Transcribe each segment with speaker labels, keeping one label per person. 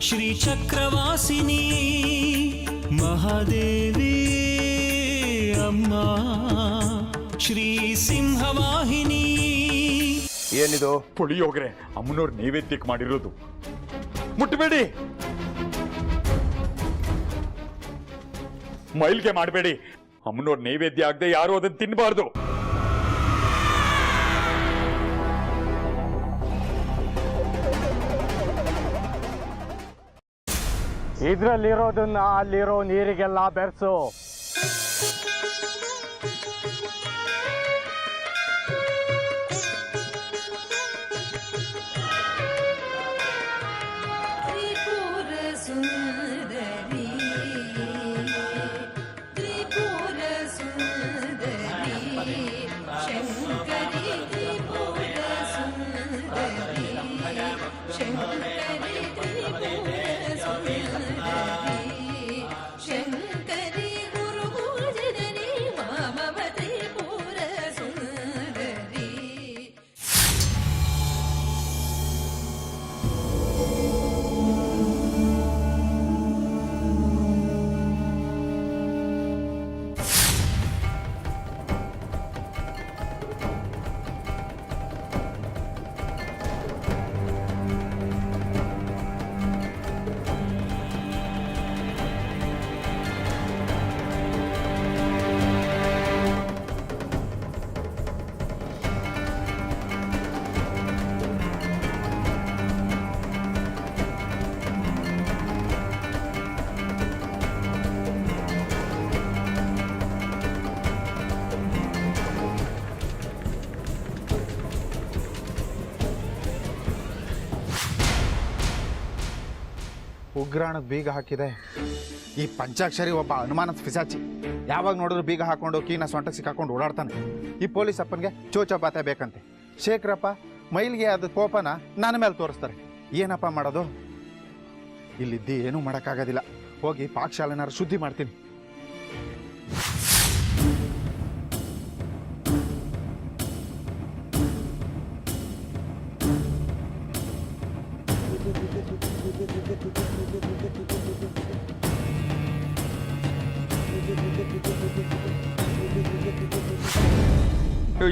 Speaker 1: ಶ್ರೀಚಕ್ರವಾಸಿನಿ ಮಹಾದೇವಿ ಅಮ್ಮ ಶ್ರೀ ಸಿಂಹವಾಹಿನಿ.
Speaker 2: ಏನಿದು?
Speaker 3: ಪುಳಿಯೋಗರೆ ಅಮ್ಮನವ್ರು ನೈವೇದ್ಯಕ್ಕೆ ಮಾಡಿರೋದು. ಮುಟ್ಟಬೇಡಿ, ಮೈಲ್ಗೆ ಮಾಡಬೇಡಿ. ಅಮ್ಮನವ್ರ ನೈವೇದ್ಯ ಆಗದೆ ಯಾರು ಅದನ್ನ ತಿನ್ನಬಾರ್ದು.
Speaker 4: ಇದ್ರಲ್ಲಿರೋದನ್ನ ಅಲ್ಲಿರೋ ನೀರಿಗೆಲ್ಲ ಬೆರೆಸು.
Speaker 2: ಉಗ್ರಾಣಕ್ಕೆ ಬೀಗ ಹಾಕಿದೆ. ಈ ಪಂಚಾಕ್ಷರಿ ಒಬ್ಬ ಅನುಮಾನದ ಪಿಸಾಚಿ. ಯಾವಾಗ ನೋಡಿದ್ರು ಬೀಗ ಹಾಕೊಂಡು ಕೀನ ಸೊಂಟಕ್ಕೆ ಸಿಕ್ಕಾಕೊಂಡು ಓಡಾಡ್ತಾನೆ. ಈ ಪೊಲೀಸ್ ಅಪ್ಪನಿಗೆ ಚೋಚಪಾತೆ ಬೇಕಂತೆ. ಶೇಖರಪ್ಪ ಮೈಲ್ಗೆ ಅದು ಕೋಪನ ನನ್ನ ಮೇಲೆ ತೋರಿಸ್ತಾರೆ. ಏನಪ್ಪ ಮಾಡೋದು? ಇಲ್ಲಿದ್ದಿ ಏನೂ ಮಾಡೋಕ್ಕಾಗೋದಿಲ್ಲ. ಹೋಗಿ ಪಾಕಶಾಲೆನಾರು ಶುದ್ಧಿ ಮಾಡ್ತೀನಿ.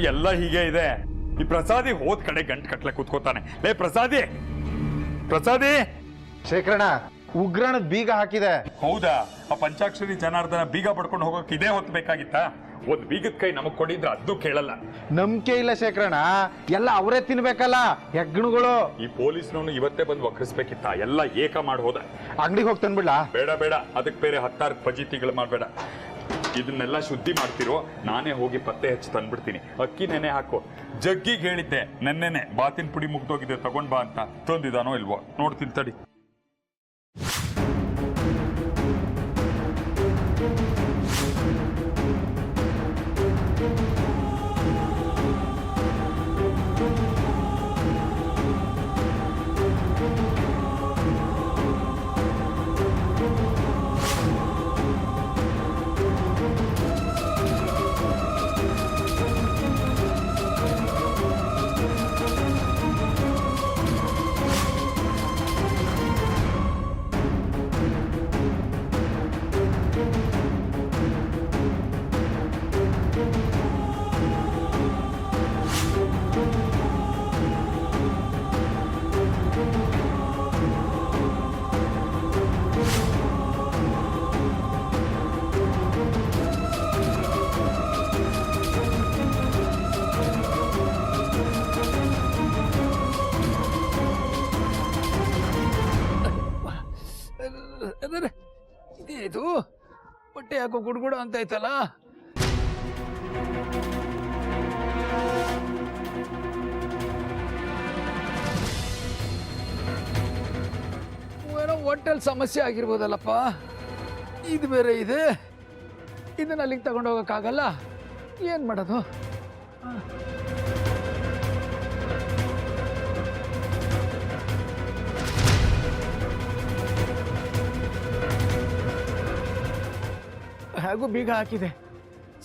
Speaker 3: ಎಲ್ಲ ಹೀಗೆ ಇದೆ. ಈ ಪ್ರಸಾದಿ ಹೋದ್ ಕಡೆ ಗಂಟು ಕಟ್ಲೆ ಕೂತ್ಕೋತಾನೆ. ಲೇ ಪ್ರಸಾದಿ, ಪ್ರಸಾದಿ.
Speaker 2: ಶೇಖರಣ್ಣ, ಉಗ್ರಾಣದ ಬೀಗ ಹಾಕಿದೆ.
Speaker 3: ಹೌದಾ? ಆ ಪಂಚಾಕ್ಷರಿ ಜನಾರ್ದನ ಬೀಗ ಪಡ್ಕೊಂಡು ಹೋಗೋಕೆ ಇದೇ ಹೊತ್ತು ಬೇಕಾಗಿತ್ತಾ? ಒಂದ್ ಬೀಗದ ಕೈ ನಮಗ್ ಕೊಟ್ಟಿದ್ರೆ ಅದು ಕೇಳಲ್ಲ.
Speaker 2: ನಂಬಿಕೆ ಇಲ್ಲ ಶೇಖರಣ್ಣ. ಎಲ್ಲ ಅವರೇ ತಿನ್ಬೇಕಲ್ಲ ಹೆಗ್ಗಣಗಳು.
Speaker 3: ಈ ಪೊಲೀಸ್ನವನು ಇವತ್ತೇ ಬಂದು ವಕ್ರಿಸ್ಬೇಕಿತ್ತ. ಎಲ್ಲ ಏಕ ಮಾಡಿ ಹೋದ.
Speaker 2: ಅಂಗಡಿಗೆ ಹೋಗಿ ತಂದ್ಬಿಡ್ಲಾ?
Speaker 3: ಬೇಡ ಬೇಡ, ಅದಕ್ಕೆ ಬೇರೆ 10 ಫಜೀತಿಗಳು ಮಾಡ್ಬೇಡ. ಇದನ್ನೆಲ್ಲ ಶುದ್ಧಿ ಮಾಡ್ತಿರೋ, ನಾನೇ ಹೋಗಿ ಪತ್ತೆ ಹಚ್ಚಿ ತಂದ್ಬಿಡ್ತೀನಿ. ಅಕ್ಕಿ ನೆನೆ ಹಾಕು. ಜಗ್ಗಿಗೆ ಹೇಳಿದ್ದೆ ನೆನ್ನೆನೆ ಬಾತಿನ ಪುಡಿ ಮುಗ್ದೋಗಿದೆ ತಗೊಂಡ್ ಬಾ ಅಂತ. ತಂದಿದಾನೋ ಇಲ್ವೋ ನೋಡ್ತೀನಿ ತಡಿ.
Speaker 5: ಇದೇದು ಹೊಟ್ಟೆ ಯಾಕೋ ಗುಡ್ಗುಡ ಅಂತ ಐತಲ್ಲ. ಏನೋ ಹೊಟ್ಟೆಲ್ ಸಮಸ್ಯೆ ಆಗಿರ್ಬೋದಲ್ಲಪ್ಪ. ಇದು ಬೇರೆ ಇದೆ. ಇದನ್ನ ಅಲ್ಲಿಗೆ ತಗೊಂಡೋಗಕ್ಕಾಗಲ್ಲ. ಏನ್ ಮಾಡೋದು? ಹೇಗೂ ಬೀಗ ಹಾಕಿದೆ.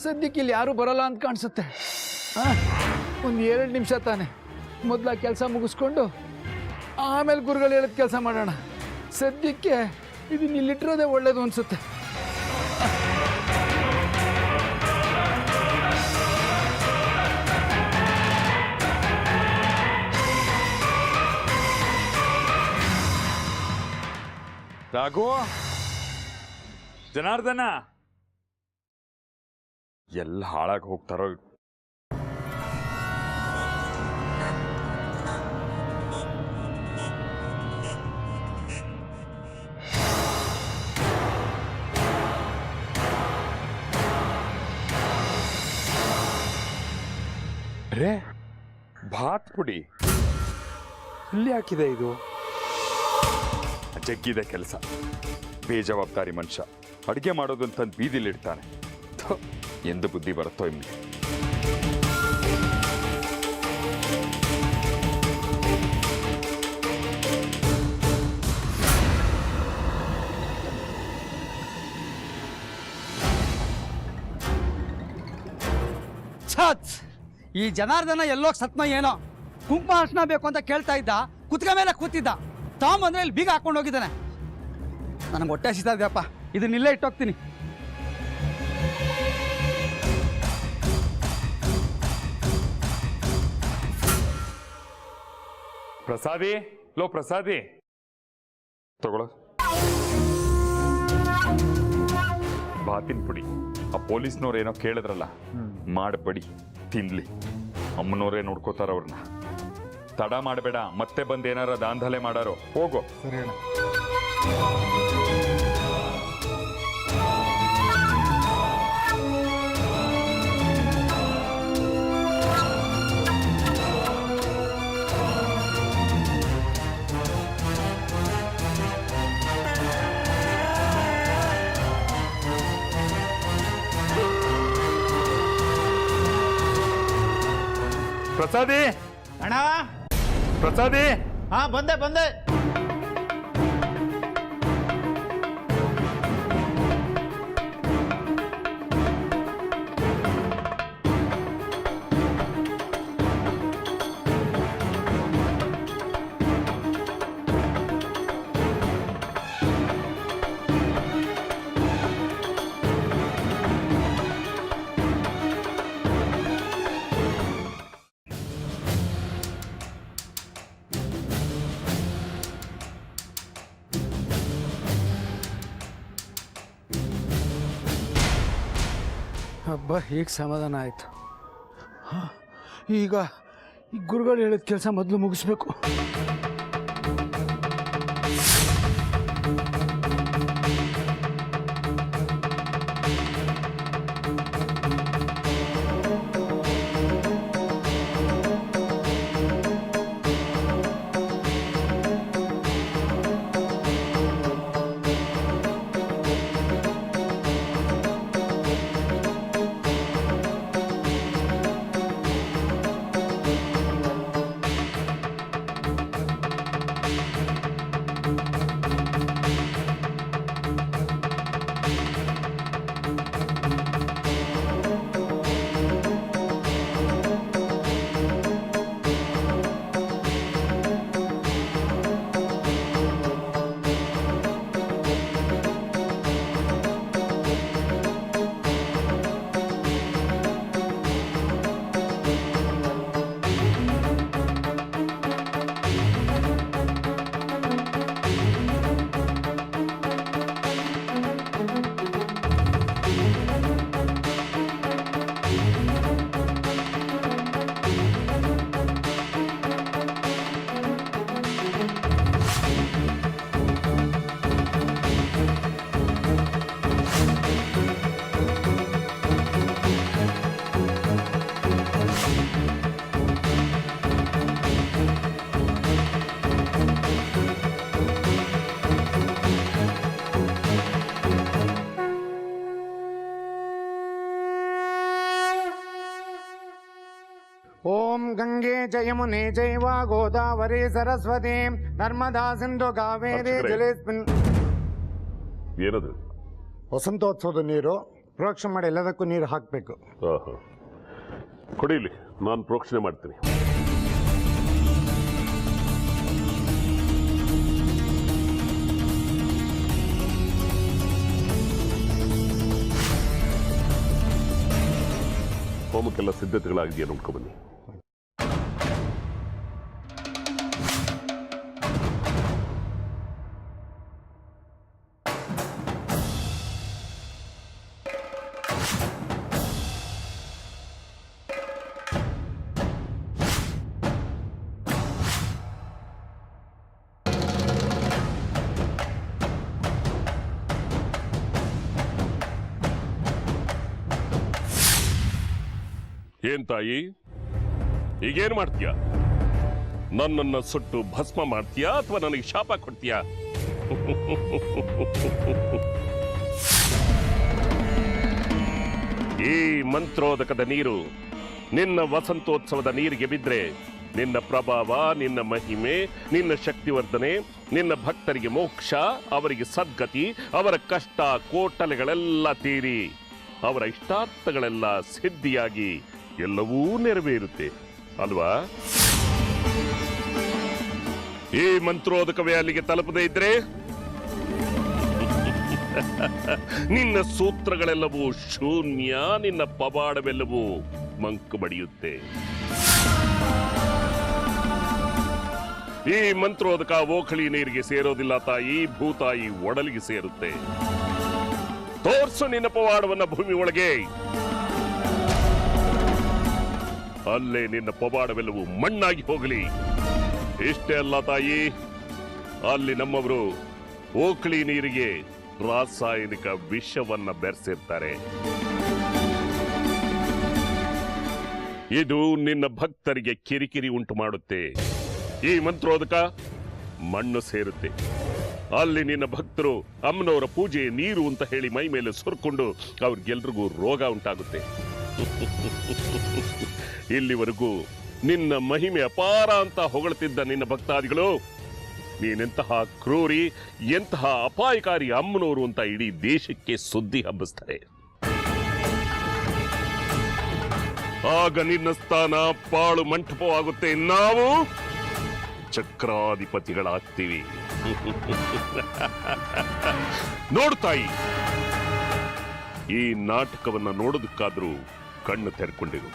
Speaker 5: ಸದ್ಯಕ್ಕೆ ಇಲ್ಲಿ ಯಾರೂ ಬರಲ್ಲ ಅಂತ ಕಾಣಿಸುತ್ತೆ. ಒಂದು 2 ನಿಮಿಷ ತಾನೆ. ಮೊದಲ ಕೆಲಸ ಮುಗಿಸ್ಕೊಂಡು ಆಮೇಲೆ ಗುರುಗಳು ಹೇಳಿದ ಕೆಲಸ ಮಾಡೋಣ. ಸದ್ಯಕ್ಕೆ ಇದನ್ನ ಇಲ್ಲಿಟ್ಟಿರೋದೇ ಒಳ್ಳೇದು ಅನ್ಸುತ್ತೆ.
Speaker 3: ರಾಘು, ಜನಾರ್ದನ ಎಲ್ಲ ಹಾಳಾಗಿ ಹೋಗ್ತಾರೋ. ರೇ, ಭಾತ್ ಪುಡಿ ಇಲ್ಲಿ ಹಾಕಿದೆ. ಇದು ಜಗ್ಗಿದೆ ಕೆಲಸ. ಬೇಜವಾಬ್ದಾರಿ ಮನುಷ್ಯ ಅಡುಗೆ ಮಾಡೋದು ಅಂತಂದು ಬೀದಿಲಿಡ್ತಾನೆ. ಎಂದು ಬುದ್ಧಿ ಬರುತ್ತೋ ಇಮ್ಲಿ.
Speaker 6: ಛತ್! ಈ ಜನಾರ್ದನ ಎಲ್ಲೋಗಿ ಸತ್ನ ಏನೋ. ಕುಂಕುಮ ಅರ್ಶನ ಬೇಕು ಅಂತ ಕೇಳ್ತಾ ಇದ್ದ, ಕುತ್ಕ ಮೇಲೆ ಕೂತಿದ್ದ. ತಾಂಬಂದ್ರೆ ಇಲ್ಲಿ ಬೀಗ ಹಾಕೊಂಡು ಹೋಗಿದ್ದಾನೆ. ನನಗೆ ಹೊಟ್ಟೆ ಹಸಿತಾ ಇದೆಯಪ್ಪ, ಇದನ್ನಿಲ್ಲೇ ಇಟ್ಟೋಗ್ತೀನಿ.
Speaker 3: ಪ್ರಸಾದಿ, ಲೋ ಪ್ರಸಾದಿ, ತಗೊಳ್ಳೋ ಬಾತಿನ ಪುಡಿ. ಆ ಪೊಲೀಸ್ನವ್ರು ಏನೋ ಕೇಳಿದ್ರಲ್ಲ, ಮಾಡಬಡಿ ತಿನ್ಲಿ. ಅಮ್ಮನವರೇ ನೋಡ್ಕೋತಾರ ಅವ್ರನ್ನ. ತಡ ಮಾಡಬೇಡ, ಮತ್ತೆ ಬಂದು ಏನಾರ ದಾಂಧಲೆ ಮಾಡಾರೋ. ಹೋಗೋ.
Speaker 2: ಸರಿ ಅಣ್ಣ.
Speaker 3: ಪ್ರಸಾದಿ,
Speaker 2: ಅಣ್ಣ,
Speaker 3: ಪ್ರಸಾದಿ.
Speaker 2: ಹಾ ಬಂದೆ ಬಂದೆ.
Speaker 5: ಹಬ್ಬ ಈಗ ಸಮಾಧಾನ ಆಯಿತು. ಈಗ ಈ ಗುರುಗಳು ಹೇಳಿದ ಕೆಲಸ ಮೊದಲು ಮುಗಿಸ್ಬೇಕು.
Speaker 4: ಓಂ ಗಂಗೆ ಜಯಮುನೆ ಜೈವ ಗೋದಾವರಿ ಸರಸ್ವತಿ ನರ್ಮದಾ ಸಿಂಧು ಕಾವೇರಿ ಜಲೇಸ್ಮಿನ್.
Speaker 7: ಏನದು?
Speaker 4: ವಸಂತೋತ್ಸವದ ನೀರು ಪ್ರೋಕ್ಷಣೆ ಮಾಡಿ ಎಲ್ಲದಕ್ಕೂ ನೀರು ಹಾಕಬೇಕು.
Speaker 7: ಕೊಡಿಲಿ, ನಾನು ಪ್ರೋಕ್ಷಣೆ ಮಾಡ್ತೀನಿ. ಹೋಮಕ್ಕೆಲ್ಲ ಸಿದ್ಧತೆಗಳಾಗಿದೆಯಾ ನೋಡ್ಕೊಬನ್ನಿ. ಏನ್ ತಾಯಿ, ಈಗೇನ್ ಮಾಡ್ತೀಯ? ನನ್ನನ್ನ ಸುಟ್ಟು ಭಸ್ಮ ಮಾಡ್ತೀಯಾ ಅಥವಾ ನನಗೆ ಶಾಪ ಕೊಡ್ತೀಯಾ? ಈ ಮಂತ್ರೋದಕದ ನೀರು ನಿನ್ನ ವಸಂತೋತ್ಸವದ ನೀರಿಗೆ ಬಿದ್ರೆ ನಿನ್ನ ಪ್ರಭಾವ, ನಿನ್ನ ಮಹಿಮೆ, ನಿನ್ನ ಶಕ್ತಿವರ್ಧನೆ, ನಿನ್ನ ಭಕ್ತರಿಗೆ ಮೋಕ್ಷ, ಅವರಿಗೆ ಸದ್ಗತಿ, ಅವರ ಕಷ್ಟ ಕೋಟಲೆಗಳೆಲ್ಲ ತೀರಿ ಅವರ ಇಷ್ಟಾರ್ಥಗಳೆಲ್ಲ ಸಿದ್ಧಿಯಾಗಿ ಎಲ್ಲವೂ ನೆರವೇರುತ್ತೆ ಅಲ್ವಾ? ಈ ಮಂತ್ರೋದಕವೇ ಅಲ್ಲಿಗೆ ತಲುಪದೇ ಇದ್ರೆ ನಿನ್ನ ಸೂತ್ರಗಳೆಲ್ಲವೂ ಶೂನ್ಯ, ನಿನ್ನ ಪವಾಡವೆಲ್ಲವೂ ಮಂಕು ಬಡಿಯುತ್ತೆ. ಈ ಮಂತ್ರೋದಕ ಓಖಳಿ ನೀರಿಗೆ ಸೇರೋದಿಲ್ಲ ತಾಯಿ, ಭೂತಾಯಿ ಒಡಲಿಗೆ ಸೇರುತ್ತೆ. ತೋರ್ಸು ನಿನ್ನ ಪವಾಡವನ್ನ ಭೂಮಿ ಒಳಗೆ, ಅಲ್ಲೇ ನಿನ್ನ ಪವಾಡವೆಲ್ಲವೂ ಮಣ್ಣಾಗಿ ಹೋಗಲಿ. ಇಷ್ಟೇ ಅಲ್ಲ ತಾಯಿ, ಅಲ್ಲಿ ನಮ್ಮವರು ಓಕಳಿ ನೀರಿಗೆ ರಾಸಾಯನಿಕ ವಿಷವನ್ನ ಬೆರೆಸಿರ್ತಾರೆ. ಇದು ನಿನ್ನ ಭಕ್ತರಿಗೆ ಕಿರಿಕಿರಿ ಉಂಟು ಮಾಡುತ್ತೆ. ಈ ಮಂತ್ರೋದಕ ಮಣ್ಣು ಸೇರುತ್ತೆ. ಅಲ್ಲಿ ನಿನ್ನ ಭಕ್ತರು ಅಮ್ಮನವರ ಪೂಜೆ ನೀರು ಅಂತ ಹೇಳಿ ಮೈ ಮೇಲೆ ಸುರ್ಕೊಂಡು ಅವ್ರಿಗೆಲ್ರಿಗೂ ರೋಗ ಉಂಟಾಗುತ್ತೆ. ಇಲ್ಲಿವರೆಗೂ ನಿನ್ನ ಮಹಿಮೆ ಅಪಾರ ಅಂತ ಹೊಗಳುತ್ತಿದ್ದ ನಿನ್ನ ಭಕ್ತಾದಿಗಳು ನೀನೆಂತಹ ಕ್ರೂರಿ, ಎಂತಹ ಅಪಾಯಕಾರಿ ಅಮ್ಮನವರು ಅಂತ ಇಡೀ ದೇಶಕ್ಕೆ ಸುದ್ದಿ ಹಬ್ಬಿಸ್ತಾರೆ. ಆಗ ನಿನ್ನ ಸ್ಥಾನ ಪಾಳು ಮಂಟಪವಾಗುತ್ತೆ, ನಾವು ಚಕ್ರಾಧಿಪತಿಗಳಾಗ್ತೀವಿ. ನೋಡ್ತಾಯಿ, ಈ ನಾಟಕವನ್ನ ನೋಡೋದಕ್ಕಾದ್ರೂ ಕಣ್ಣು ತೆರೆಕೊಂಡಿರು.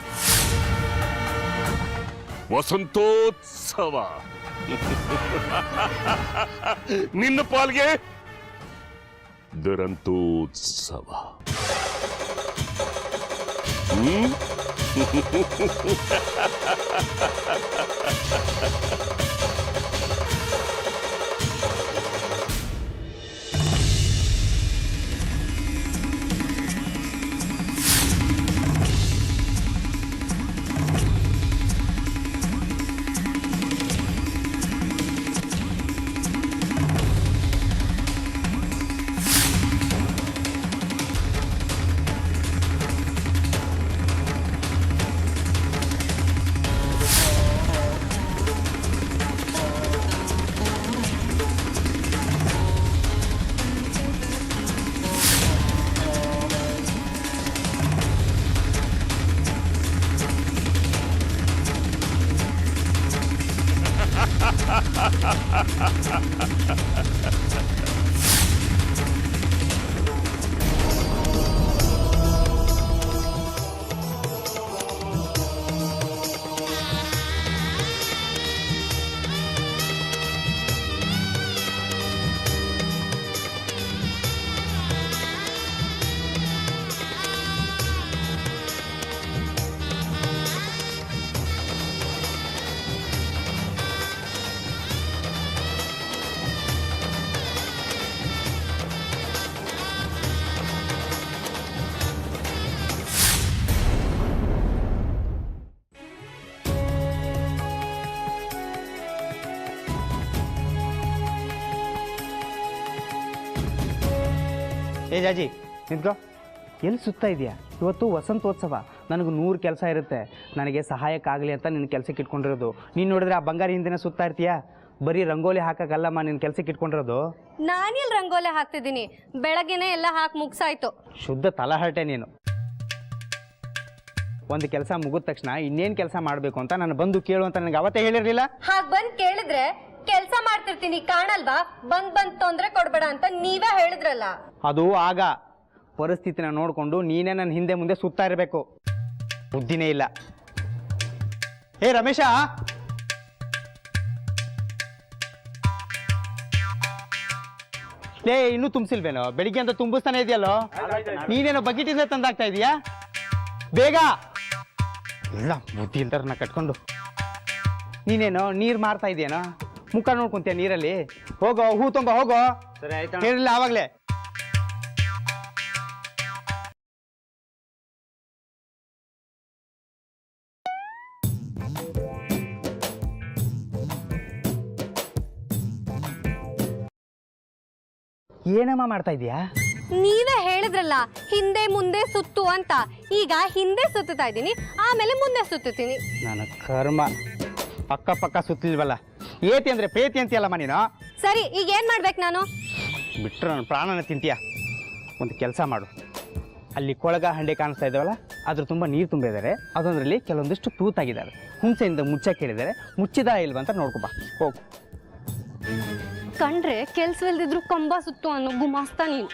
Speaker 7: ವಸಂತೋತ್ಸವ ನಿನ್ನ ಪಾಲ್ಗೆ ದುರಂತೋತ್ಸವ.
Speaker 6: ಏ ಜಾಜಿ ನಿಂತ್ಕೋ, ಎಲ್ಲಿ ಸುತ್ತಾ ಇದೆಯಾ? ಇವತ್ತು ವಸಂತೋತ್ಸವ, ನನಗೆ 100 ಕೆಲಸ ಇರುತ್ತೆ. ನನಗೆ ಸಹಾಯಕ್ಕಾಗಲಿ ಅಂತ ನಿನ್ನ ಕೆಲಸಕ್ಕೆ ಇಟ್ಕೊಂಡಿರೋದು. ನೀನು ನೋಡಿದ್ರೆ ಆ ಬಂಗಾರ ಹಿಂದೆನೇ ಸುತ್ತಾ ಇರ್ತೀಯಾ? ಬರೀ ರಂಗೋಲಿ ಹಾಕಕ್ಕಲ್ಲಮ್ಮ ನಿನ್ನ ಕೆಲಸಕ್ಕೆ ಇಟ್ಕೊಂಡಿರೋದು.
Speaker 8: ನಾನೆಲ್ಲಿ ರಂಗೋಲಿ ಹಾಕ್ತಿದ್ದೀನಿ, ಬೆಳಗ್ಗೆನೆ ಎಲ್ಲ ಹಾಕಿ ಮುಗಿಸಾಯ್ತು.
Speaker 6: ಶುದ್ಧ ತಲಹರಟೆ ನೀನು. ಒಂದು ಕೆಲಸ ಮುಗಿದ ತಕ್ಷಣ ಇನ್ನೇನು ಕೆಲಸ ಮಾಡಬೇಕು ಅಂತ ನಾನು ಬಂದು ಕೇಳು ಅಂತ ನನಗೆ ಅವತ್ತೇ ಹೇಳಿರಲಿಲ್ಲ?
Speaker 8: ಹಾಗೆ ಬಂದು ಕೇಳಿದ್ರೆ ಕೆಲಸ ಮಾಡ್ತಿರ್ತೀನಿ ಕಾಣಲ್ವಾ? ಬಂದ್ ತೊಂದ್ರೆ ಕೊಡ್ಬೇಡ ಅಂತ ನೀವೇ ಹೇಳಿದ್ರಲ್ಲ.
Speaker 6: ಅದು ಆಗ ಪರಿಸ್ಥಿತಿನ ನೋಡಿಕೊಂಡು ನೀನೇ ನನ್ನ ಹಿಂದೆ ಮುಂದೆ ಸುತ್ತಾ ಇರಬೇಕು. ಬುದ್ಧಿನೇ ಇಲ್ಲ. ಏ ರಮೇಶ, ಲೇ ಇನ್ನೂ ತುಂಬಿಸಿಲ್ವೇನೋ? ಬೆಳಿಗ್ಗೆ ಅಂತ ತುಂಬಿಸ್ತಾನೆ ಇದೆಯಲ್ಲೋ. ನೀನೇನೋ ಬಕೆಟಿಂದ ತಂದಾಗ್ತಾ ಇದೀಯಾ? ಬೇಗ ಇಲ್ಲ, ಬುದ್ಧಿ ಇಲ್ದಾರನ್ನ ಕಟ್ಕೊಂಡು ನೀನೇನೋ ನೀರು ಮಾರ್ತಾ ಇದೆಯೇನೋ? ಮುಖ ನೋಡ್ಕೊಂತೀಯ ನೀರಲ್ಲಿ? ಹೋಗೋ, ಹೂ ತುಂಬ ಹೋಗೋ. ಸರಿ ಆಯ್ತಾ, ಹೇಳಿಲ್ಲ ಆವಾಗಲೇ. ಏನಮ್ಮ ಮಾಡ್ತಾ ಇದೀಯಾ?
Speaker 8: ನೀವೇ ಹೇಳಿದ್ರಲ್ಲ ಹಿಂದೆ ಮುಂದೆ ಸುತ್ತು ಅಂತ. ಈಗ ಹಿಂದೆ ಸುತ್ತುತ್ತಾ ಇದ್ದೀನಿ, ಆಮೇಲೆ ಮುಂದೆ ಸುತ್ತುತ್ತೀನಿ.
Speaker 6: ನನ್ನ ಕರ್ಮ, ಅಕ್ಕಪಕ್ಕ ಸುತ್ತಲಿಲ್ವಲ್ಲ. ಏತಿ ಅಂದ್ರೆ ಪ್ರೇತಿ ಅಂತೀಯಲ್ಲಮ್ಮ ನೀನು.
Speaker 8: ಸರಿ, ಈಗ ಏನ್ ಮಾಡ್ಬೇಕು ನಾನು?
Speaker 6: ಬಿಟ್ಟರೆ ನನ್ನ ಪ್ರಾಣನ ತಿಂತೀಯ. ಒಂದು ಕೆಲಸ ಮಾಡು, ಅಲ್ಲಿ ಕೊಳಗ ಹಂಡೆ ಕಾಣಿಸ್ತಾ ಇದ್ದಾವಲ್ಲ, ಅದ್ರ ತುಂಬ ನೀರು ತುಂಬಿದ್ದಾರೆ. ಅದೊಂದರಲ್ಲಿ ಕೆಲವೊಂದಿಷ್ಟು ತೂತಾಗಿದ್ದಾವೆ. ಹುಣಸೆಯಿಂದ ಮುಚ್ಚಕ್ಕೆ ಹೇಳಿದ್ದಾರೆ. ಮುಚ್ಚಿದ ಇಲ್ವ ಅಂತ ನೋಡ್ಕೊಬಾ, ಹೋಗು.
Speaker 8: ಕಂಡ್ರೆ ಕೆಲ್ಸವಿಲ್ದಿದ್ರು ಕಂಬ ಸುತ್ತು ಅನ್ನೋ ಗುಮಾಸ್ತಾ ನೀನು.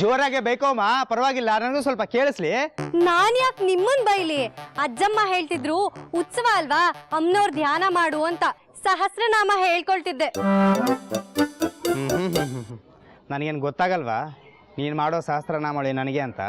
Speaker 6: ಜೋರಾಗೆ ಬೇಕೋಮ್ಮ, ಪರವಾಗಿಲ್ಲ, ನನಗೂ ಸ್ವಲ್ಪ ಕೇಳಿಸ್ಲಿ.
Speaker 8: ನಾನ್ ಯಾಕೆ ನಿಮ್ಮನ್ ಬೈಲಿ? ಅಜ್ಜಮ್ಮ ಹೇಳ್ತಿದ್ರು ಉತ್ಸವ ಅಲ್ವಾ, ಅಮ್ಮನವ್ರ ಧ್ಯಾನ ಮಾಡು ಅಂತ ಸಹಸ್ರನಾಮ ಹೇಳ್ಕೊಳ್ತಿದ್ದೆ.
Speaker 6: ನನಗೇನು ಗೊತ್ತಾಗಲ್ವಾ ನೀನು ಮಾಡೋ ಸಹಸ್ರನಾಮಳಿ ನನಗೆ ಅಂತ?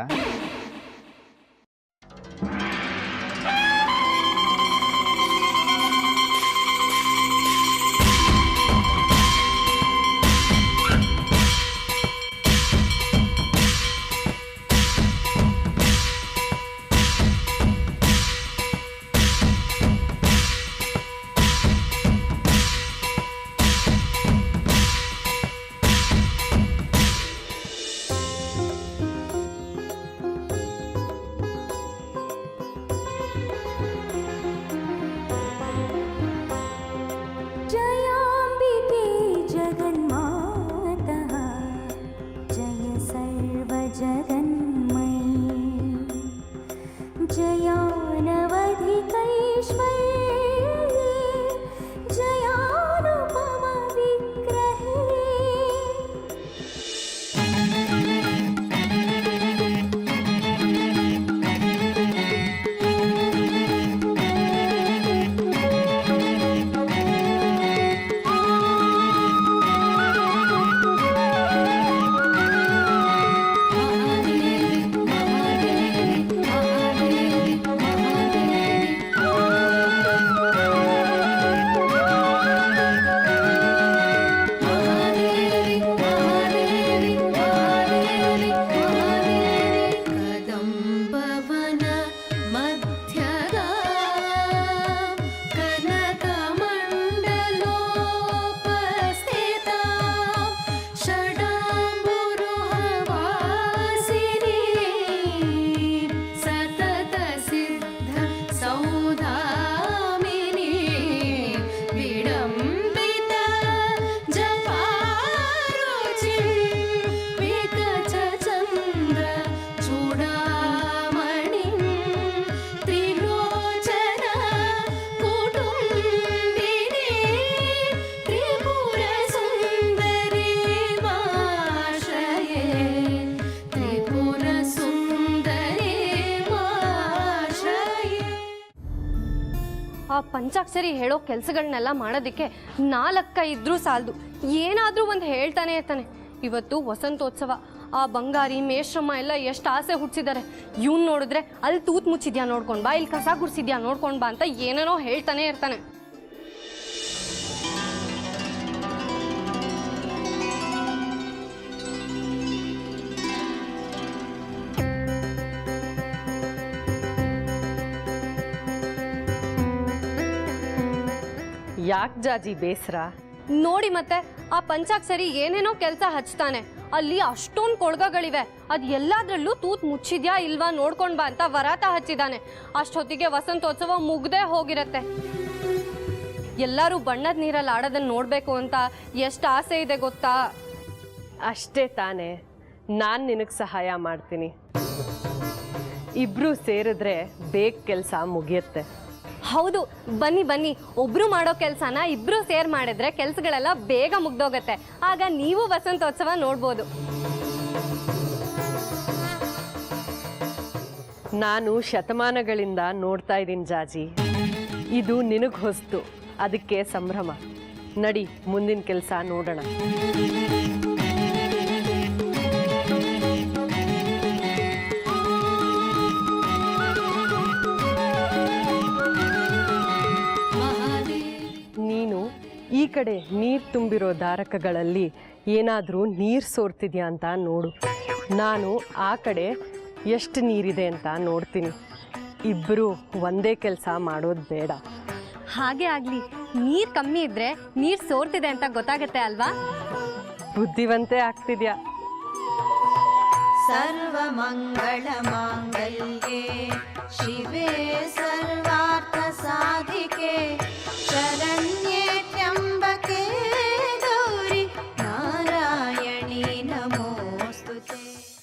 Speaker 8: ಪಂಚಾಕ್ಷರಿ ಹೇಳೋ ಕೆಲಸಗಳನ್ನೆಲ್ಲ ಮಾಡೋದಕ್ಕೆ 4 ಇದ್ರೂ ಸಾಲದು. ಏನಾದರೂ ಒಂದು ಹೇಳ್ತಾನೆ ಇರ್ತಾನೆ. ಇವತ್ತು ವಸಂತೋತ್ಸವ, ಆ ಬಂಗಾರಿ ಮೇಶ್ರಮ್ಮ ಎಲ್ಲ ಎಷ್ಟು ಆಸೆ ಹುಟ್ಟಿಸಿದ್ದಾರೆ. ಇವ್ನು ನೋಡಿದ್ರೆ ಅಲ್ಲಿ ತೂತ್ ಮುಚ್ಚಿದ್ಯಾ ನೋಡ್ಕೊಂಡು ಬಾ, ಇಲ್ಲಿ ಕಸ ಗುಡಿಸಿದ್ಯಾ ನೋಡ್ಕೊಂಡು ಬಾ ಅಂತ ಏನೇನೋ ಹೇಳ್ತಾನೆ ಇರ್ತಾನೆ.
Speaker 9: ಯಾಕೆ ಜಾಜಿ ಬೇಸರ?
Speaker 8: ನೋಡಿ ಮತ್ತೆ ಆ ಪಂಚಾಕ್ಷರಿ ಏನೇನೋ ಕೆಲಸ ಹಚ್ತಾನೆ. ಅಲ್ಲಿ ಅಷ್ಟೊಂದು ಕೊಳಗಗಳಿವೆ, ಅದು ಎಲ್ಲಾದ್ರಲ್ಲೂ ತೂತ್ ಮುಚ್ಚಿದ್ಯಾ ಇಲ್ವಾ ನೋಡ್ಕೊಂಡ್ ಬಾ ಅಂತ ವರಾತ ಹಚ್ಚಿದಾನೆ. ಅಷ್ಟೊತ್ತಿಗೆ ವಸಂತೋತ್ಸವ ಮುಗ್ದೇ ಹೋಗಿರತ್ತೆ. ಎಲ್ಲರೂ ಬಣ್ಣದ ನೀರಲ್ಲಿ ಆಡೋದನ್ನ ನೋಡ್ಬೇಕು ಅಂತ ಎಷ್ಟು ಆಸೆ ಇದೆ ಗೊತ್ತಾ?
Speaker 9: ಅಷ್ಟೇ ತಾನೇ, ನಾನು ನಿನಗೆ ಸಹಾಯ ಮಾಡ್ತೀನಿ. ಇಬ್ರು ಸೇರಿದ್ರೆ ಬೇಗ ಕೆಲಸ ಮುಗಿಯುತ್ತೆ.
Speaker 8: ಹೌದು, ಬನ್ನಿ ಬನ್ನಿ, ಒಬ್ರು ಮಾಡೋ ಕೆಲಸನ ಇಬ್ರು ಸೇರ್ ಮಾಡಿದ್ರೆ ಕೆಲ್ಸಗಳೆಲ್ಲ ಬೇಗ ಮುಗ್ದೋಗತ್ತೆ. ಆಗ ನೀವು ವಸಂತೋತ್ಸವ ನೋಡ್ಬೋದು.
Speaker 9: ನಾನು ಶತಮಾನಗಳಿಂದ ನೋಡ್ತಾ ಇದ್ದೀನಿ ಜಾಜಿ. ಇದು ನಿನಗೆ ಹೊಸ್ತು, ಅದಕ್ಕೆ ಸಂಭ್ರಮ. ನಡಿ, ಮುಂದಿನ ಕೆಲಸ ನೋಡೋಣ. ನೀನು ಈ ಕಡೆ ನೀರು ತುಂಬಿರೋ ಧಾರಕಗಳಲ್ಲಿ ಏನಾದರೂ ನೀರು ಸೋರ್ತಿದ್ಯಾ ಅಂತ ನೋಡು. ನಾನು ಆ ಕಡೆ ಎಷ್ಟು ನೀರಿದೆ ಅಂತ ನೋಡ್ತೀನಿ. ಇಬ್ಬರು ಒಂದೇ ಕೆಲಸ ಮಾಡೋದು ಬೇಡ.
Speaker 8: ಹಾಗೆ ಆಗ್ಲಿ. ನೀರ್ ಕಮ್ಮಿ ಇದ್ರೆ ನೀರ್ ಸೋರ್ತಿದೆ ಅಂತ ಗೊತ್ತಾಗತ್ತೆ ಅಲ್ವಾ?
Speaker 9: ಬುದ್ಧಿವಂತೆ ಆಗ್ತಿದ್ಯಾ.
Speaker 10: सर्वमङ्गलमाङ्गल्ये शिवे सर्वार्थसाधिके शरण्ये